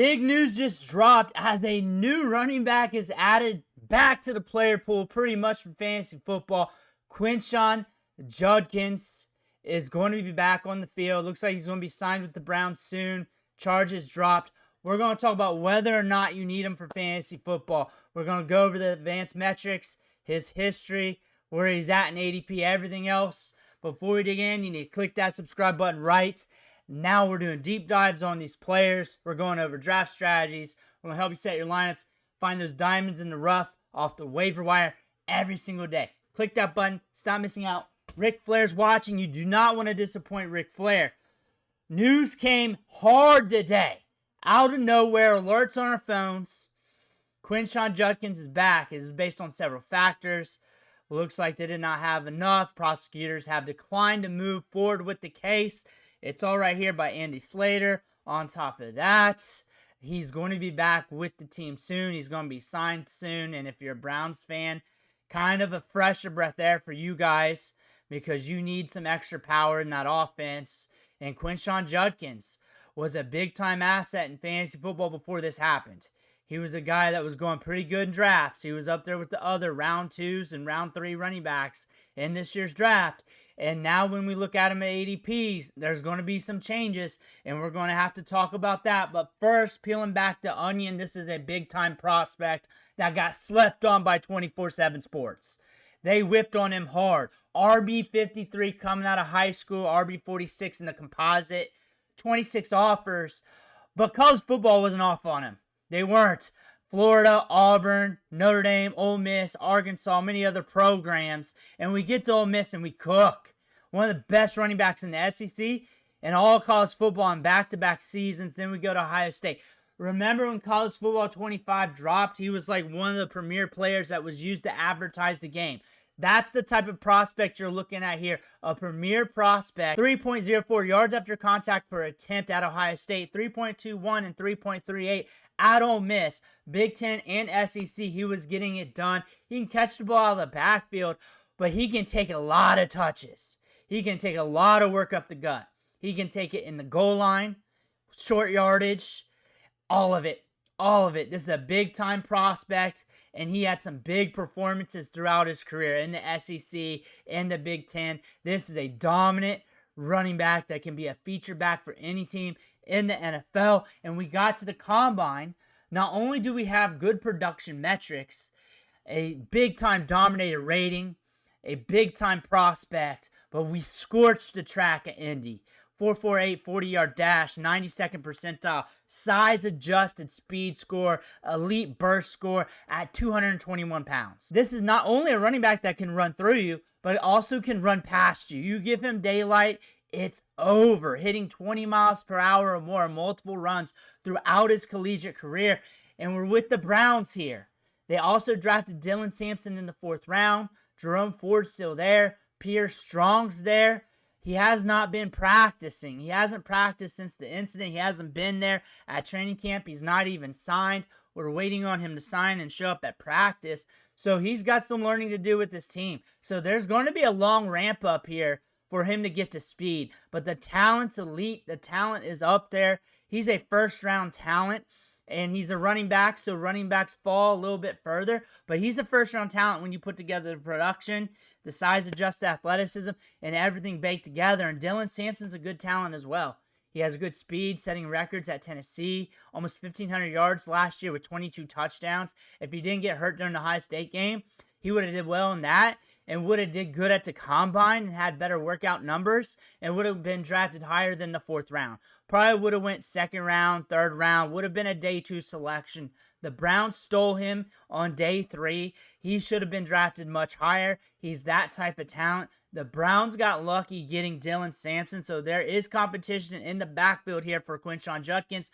Big news just dropped as a new running back is added back to the player pool pretty much for fantasy football. Quinshon Judkins is going to be back on the field. Looks like he's going to be signed with the Browns soon. Charges dropped. We're going to talk about whether or not you need him for fantasy football. We're going to go over the advanced metrics, his history, where he's at in ADP, everything else. Before we dig in, you need to click that subscribe button right now. We're doing deep dives on these players. We're going over draft strategies. We're going to help you set your lineups, find those diamonds in the rough off the waiver wire every single day. Click that button. Stop missing out. Ric Flair's watching. You do not want to disappoint Ric Flair. News came hard today. Out of nowhere, alerts on our phones. Quinshon Judkins is back. It is based on several factors. Looks like they did not have enough. Prosecutors have declined to move forward with the case. It's all right here by Andy Slater. On top of that, he's going to be back with the team soon. He's going to be signed soon. And if you're a Browns fan, kind of a fresher breath there for you guys because you need some extra power in that offense. And Quinshon Judkins was a big-time asset in fantasy football before this happened. He was a guy that was going pretty good in drafts. He was up there with the other round 2s and round 3 running backs in this year's draft. And now when we look at him at ADPs, there's going to be some changes, and we're going to have to talk about that. But first, peeling back the onion, this is a big-time prospect that got slept on by 24/7 Sports. They whiffed on him hard. RB53 coming out of high school, RB46 in the composite, 26 offers, but college football wasn't off on him. They weren't. Florida, Auburn, Notre Dame, Ole Miss, Arkansas, many other programs. And we get to Ole Miss and we cook. One of the best running backs in the SEC and all college football in back-to-back seasons. Then we go to Ohio State. Remember when college football 25 dropped? He was like one of the premier players that was used to advertise the game. That's the type of prospect you're looking at here. A premier prospect. 3.04 yards after contact per attempt at Ohio State. 3.21 and 3.38 at Ole Miss. Big Ten and SEC, he was getting it done. He can catch the ball out of the backfield, but he can take a lot of touches. He can take a lot of work up the gut. He can take it in the goal line, short yardage, all of it. All of it. This is a big-time prospect, and he had some big performances throughout his career in the SEC and the Big Ten. This is a dominant running back that can be a feature back for any team in the NFL. And we got to the combine. Not only do we have good production metrics, a big-time dominator rating, a big-time prospect, but we scorched the track at Indy. 4.48 40-yard dash, 92nd percentile, size-adjusted speed score, elite burst score at 221 pounds. This is not only a running back that can run through you, but also can run past you. You give him daylight, it's over. Hitting 20 miles per hour or more, multiple runs throughout his collegiate career. And we're with the Browns here. They also drafted Dylan Sampson in the 4th round. Jerome Ford's still there. Pierre Strong's there. He has not been practicing. He hasn't practiced since the incident. He hasn't been there at training camp. He's not even signed. We're waiting on him to sign and show up at practice. So he's got some learning to do with this team. So there's going to be a long ramp up here for him to get to speed. But the talent's elite. The talent is up there. He's a first-round talent. And he's a running back, so running backs fall a little bit further. But he's a first-round talent when you put together the production, the size-adjusted athleticism, and everything baked together. And Dylan Sampson's a good talent as well. He has good speed, setting records at Tennessee. Almost 1,500 yards last year with 22 touchdowns. If he didn't get hurt during the Ohio State game, he would have did well in that and would have did good at the combine and had better workout numbers and would have been drafted higher than the 4th round. Probably would have went 2nd round, 3rd round, would have been a day 2 selection. The Browns stole him on day 3. He should have been drafted much higher. He's that type of talent. The Browns got lucky getting Dylan Sampson, so there is competition in the backfield here for Quinshon Judkins.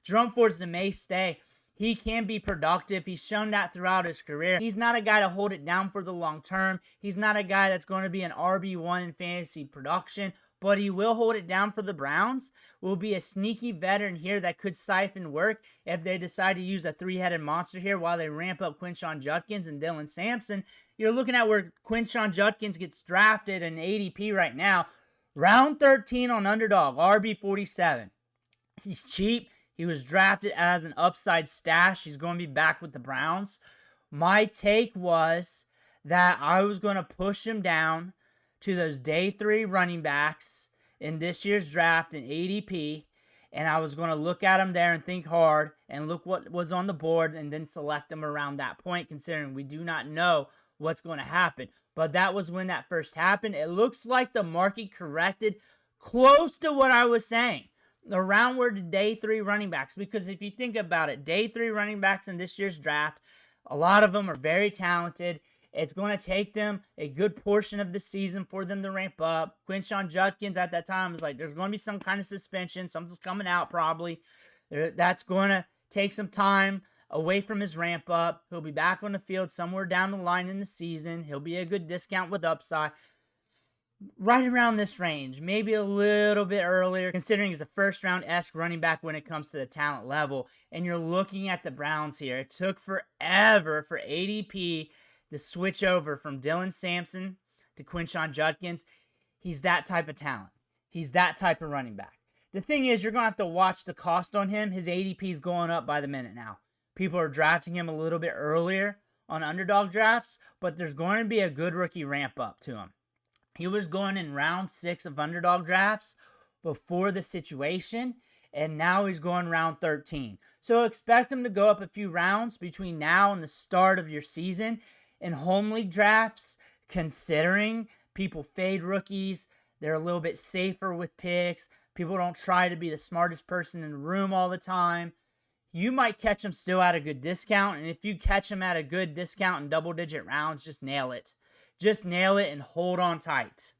Jerome Ford's the mainstay. He can be productive. He's shown that throughout his career. He's not a guy to hold it down for the long term. He's not a guy that's going to be an RB1 in fantasy production, but he will hold it down for the Browns. Will be a sneaky veteran here that could siphon work if they decide to use a 3-headed monster here while they ramp up Quinshon Judkins and Dylan Sampson. You're looking at where Quinshon Judkins gets drafted in ADP right now. Round 13 on Underdog, RB47. He's cheap. He was drafted as an upside stash. He's going to be back with the Browns. My take was that I was going to push him down to those day 3 running backs in this year's draft in ADP, and I was going to look at him there and think hard and look what was on the board and then select him around that point, considering we do not know what's going to happen. But that was when that first happened. It looks like the market corrected close to what I was saying, around where the day 3 running backs, because if you think about it, day 3 running backs in this year's draft, a lot of them are very talented. It's going to take them a good portion of the season for them to ramp up. Quinshon Judkins at that time was like, there's going to be some kind of suspension. Something's coming out probably. That's going to take some time away from his ramp up. He'll be back on the field somewhere down the line in the season. He'll be a good discount with upside. Right around this range, maybe a little bit earlier, considering he's a first-round-esque running back when it comes to the talent level. And you're looking at the Browns here. It took forever for ADP to switch over from Dylan Sampson to Quinshon Judkins. He's that type of talent. He's that type of running back. The thing is, you're going to have to watch the cost on him. His ADP is going up by the minute now. People are drafting him a little bit earlier on underdog drafts, but there's going to be a good rookie ramp up to him. He was going in round 6 of underdog drafts before the situation, and now he's going round 13. So expect him to go up a few rounds between now and the start of your season. In home league drafts, considering people fade rookies, they're a little bit safer with picks. People don't try to be the smartest person in the room all the time. You might catch him still at a good discount, and if you catch him at a good discount in double-digit rounds, just nail it. Just nail it and hold on tight,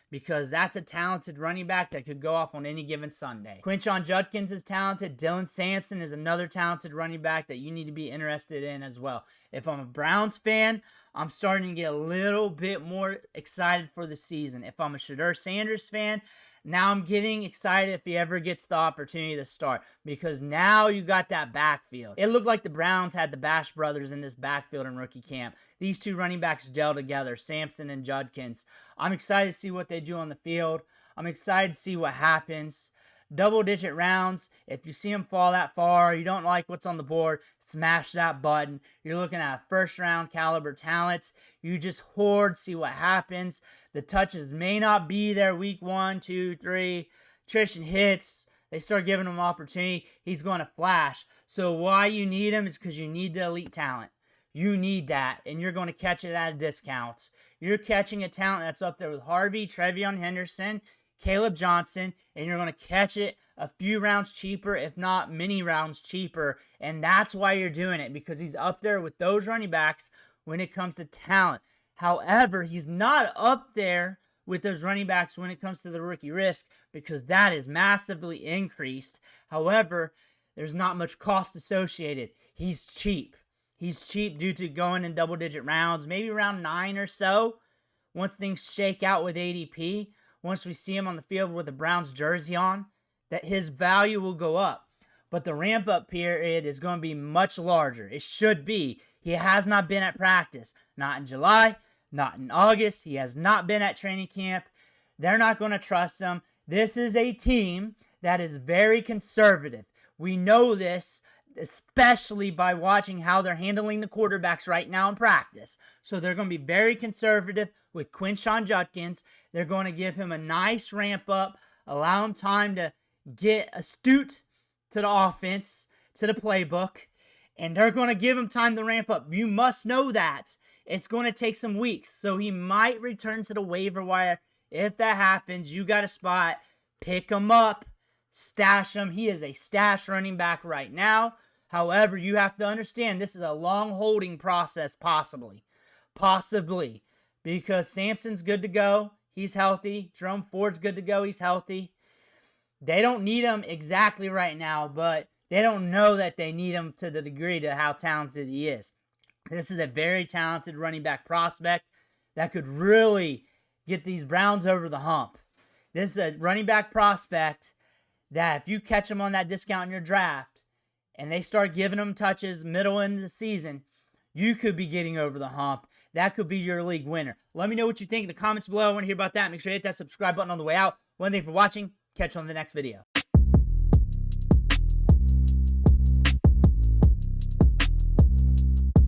because that's a talented running back that could go off on any given Sunday. Quinshon Judkins is talented. Dylan Sampson is another talented running back that you need to be interested in as well. If I'm a Browns fan, I'm starting to get a little bit more excited for the season. If I'm a Shedeur Sanders fan, now I'm getting excited if he ever gets the opportunity to start, because now you got that backfield. It looked like the Browns had the Bash brothers in this backfield in rookie camp. These two running backs gel together, Sampson and Judkins. I'm excited to see what they do on the field. I'm excited to see what happens. Double-digit rounds, if you see them fall that far, you don't like what's on the board, smash that button. You're looking at first-round caliber talents. You just hoard, see what happens. The touches may not be there week 1, 2, 3. Attrition hits. They start giving him opportunity. He's going to flash. So why you need him is because you need the elite talent. You need that, and you're going to catch it at a discount. You're catching a talent that's up there with Harvey, Trevion Henderson, Caleb Johnson, and you're going to catch it a few rounds cheaper, if not many rounds cheaper, and that's why you're doing it, because he's up there with those running backs when it comes to talent. However, he's not up there with those running backs when it comes to the rookie risk, because that is massively increased. However, there's not much cost associated. He's cheap. He's cheap due to going in double-digit rounds, maybe around 9 or so, once things shake out with ADP. Once we see him on the field with a Browns jersey on, that his value will go up. But the ramp-up period is going to be much larger. It should be. He has not been at practice. Not in July, not in August. He has not been at training camp. They're not going to trust him. This is a team that is very conservative. We know this, especially by watching how they're handling the quarterbacks right now in practice. So they're going to be very conservative with Quinshon Judkins. They're going to give him a nice ramp up, allow him time to get astute to the offense, to the playbook, and they're going to give him time to ramp up. You must know that. It's going to take some weeks, so he might return to the waiver wire. If that happens, you got a spot. Pick him up, stash him. He is a stash running back right now. However, you have to understand this is a long holding process, possibly, because Sampson's good to go. He's healthy. Jerome Ford's good to go. He's healthy. They don't need him exactly right now, but they don't know that they need him to the degree to how talented he is. This is a very talented running back prospect that could really get these Browns over the hump. This is a running back prospect that if you catch him on that discount in your draft and they start giving him touches middle into the season, you could be getting over the hump. That could be your league winner. Let me know what you think in the comments below. I want to hear about that. Make sure you hit that subscribe button on the way out. One thing for watching. Catch you on the next video.